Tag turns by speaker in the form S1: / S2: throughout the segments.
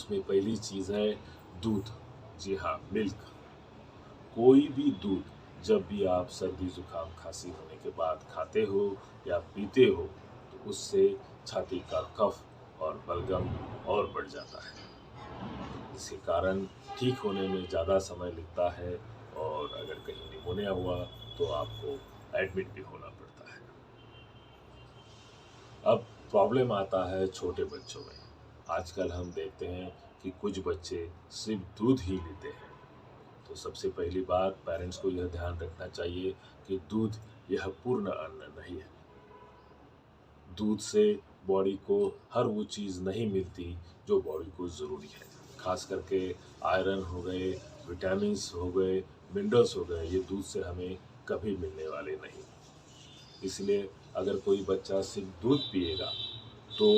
S1: उसमें पहली चीज़ है दूध। जी हाँ, मिल्क। कोई भी दूध जब भी आप सर्दी जुकाम खांसी होने के बाद खाते हो या पीते हो तो उससे छाती का कफ और बलगम और बढ़ जाता है, जिसके कारण ठीक होने में ज़्यादा समय लगता है और अगर कहीं निमोनिया हुआ तो आपको एडमिट भी होना पड़ता है। अब प्रॉब्लम आता है छोटे बच्चों में। आजकल हम देखते हैं कि कुछ बच्चे सिर्फ दूध ही लेते हैं। तो सबसे पहली बात पेरेंट्स को यह ध्यान रखना चाहिए कि दूध यह पूर्ण अन्न नहीं है। दूध से बॉडी को हर वो चीज़ नहीं मिलती जो बॉडी को ज़रूरी है। खास करके आयरन हो गए, विटामिन्स हो गए, मिनरल्स हो गए, ये दूध से हमें कभी मिलने वाले नहीं। इसलिए अगर कोई बच्चा सिर्फ दूध पिएगा तो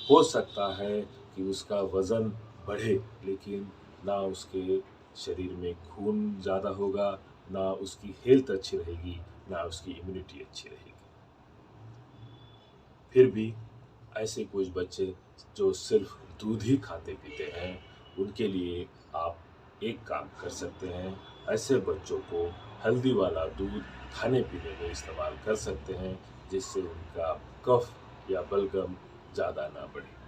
S1: हो सकता है कि उसका वज़न बढ़े, लेकिन ना उसके शरीर में खून ज़्यादा होगा, ना उसकी हेल्थ अच्छी रहेगी, ना उसकी इम्यूनिटी अच्छी रहेगी। फिर भी ऐसे कुछ बच्चे जो सिर्फ दूध ही खाते-पीते हैं, उनके लिए आप एक काम कर सकते हैं, ऐसे बच्चों को हल्दी वाला दूध खाने-पीने में इस्तेमाल कर सकते हैं, जिससे उनका कफ या बलगम ज़्यादा ना बढ़े।